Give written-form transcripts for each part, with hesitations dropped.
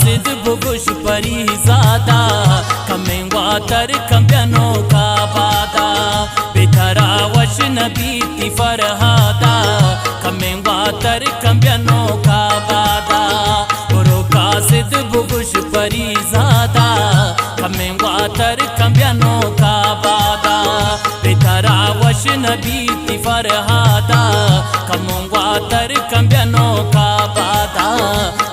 कासिद बुगुश परिजादा कमेंवातर कंब्यनो का बादा बेतरा वश नबी फरहादा कमेंवातर कंब्यनो का बादा बुरो कासिद बुगुश परिजादा कमेंवातर कंब्यनो का बादा बेतरा वश नबी फरहादा कमेंवातर कंब्यनो का बादा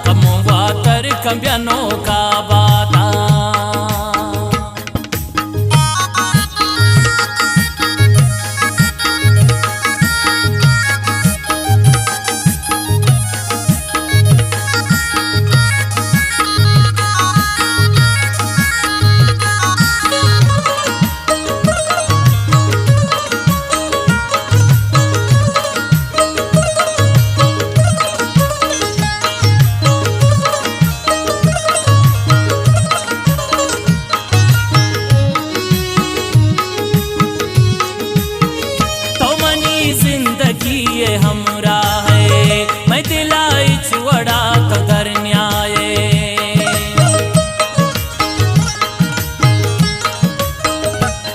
कमेंवातर कंब्यनो का बादा ये हमरा है मैं दिलाई छुड़ा तो दर न्याय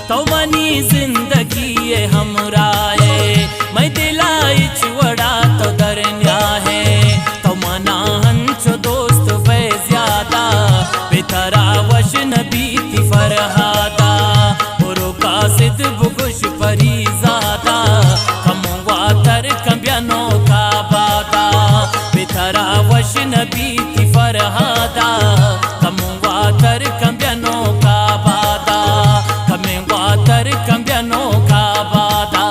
तो मनी जिंदगी ये हमरा है मैं दिलाई छुड़ा तो दर न्याय तो मना हंचो दोस्त वे ज्यादा बेतरा वश नबी फरहादा बुरो कासिद बुगुश परिजादा कमेंवातर कंब्यनो का बादा बेतरा वश नबी फरहादा कमेंवातर कंब्यनो का बादा कमेंवातर कंब्यनो का बादा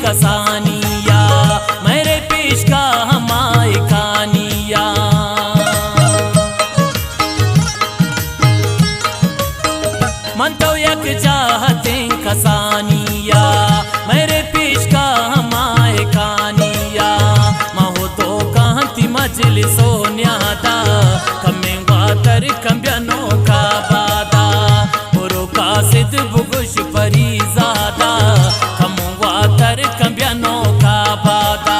कसानिया मेरे पेश का हमारी खानिया मन तो यक चाहते कसानिया मेरे पेश का हमारे खानिया महो तो कहती मजलिसो न्यादा कमेंवातर कंब्यनो का बादा बुरो कासिद बुगुश परिजादा कमेंवातर कंब्यनो का बादा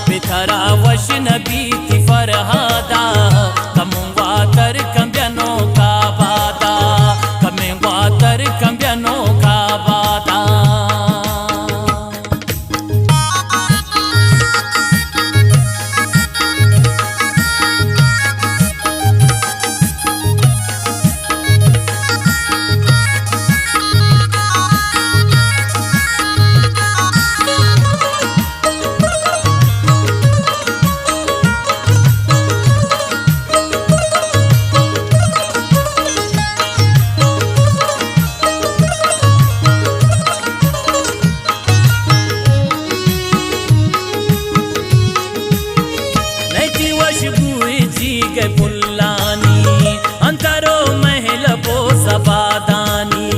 बेतरा वश नबी फरहादा कमेंवातर कंब्यनो का बादा कमेंवातर कंब्यनो का बादा के पुल्लानी अंतरो महल बो सबादानी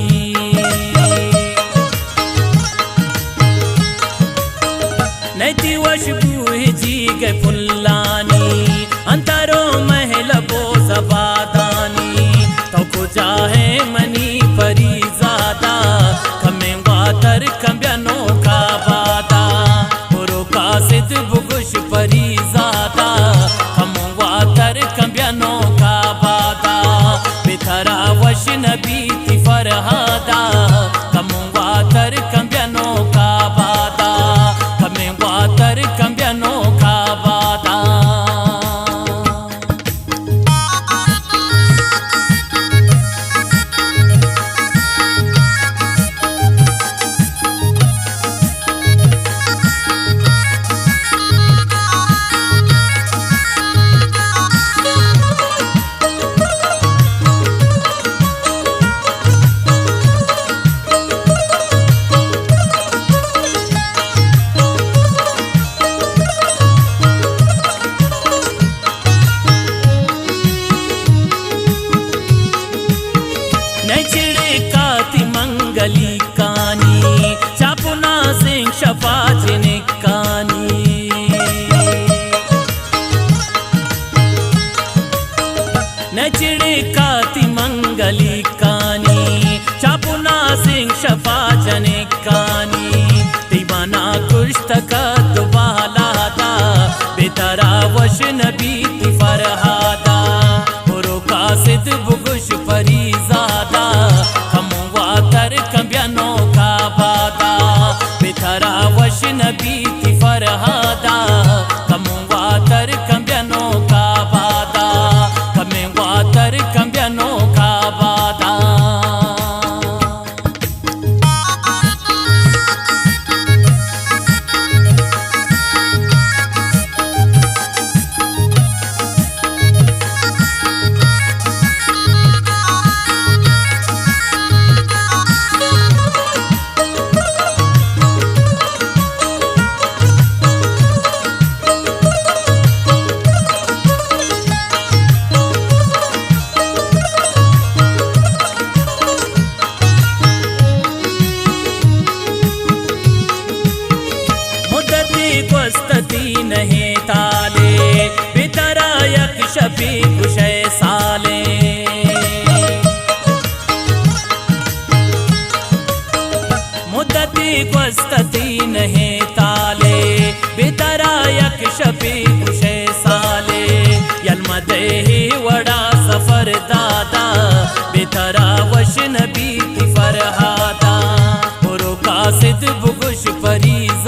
नैति वश बूही जी के पुल्लानी अंतरो महल बो सबादानी तो को चाहे मनी परिजादा कमेंवातर कंब्यनो का बादा बुरो कासिद बुगुश परिजादा कमेंवातर कंब्यनो का बादा बेतरा वश नबी फरहादा कमेंवातर कंब्यनो का बादा कमेंवातर कंब्यनो का बादा नैचिड़े काति मंगली कानी चापुना सिंह शफाचिने कानी नैचिड़े काति मंगली कानी चापुना सिंह शफाचने कानी दीवाना कुश्त का दुबालादा बेतरा वश नबी फरहादा पुरो कासिद बुगुश फरीजादा खमुआ तर कब्यानो का बादा बेतरा वश नबी फरहादा खमुआ तर कब्यानो का बादा खमुआ तर कब्यानो का बादा वस्तती नहीं ताले बेतरा यक शफी कुशे साले मुद्दती वस्तती नहीं ताले बेतरा यक शफी कुशे साले यलमदे ही वड़ा सफर दादा बेतरा वश नबी फरहादा पुरो कासिद बुगुश फरीज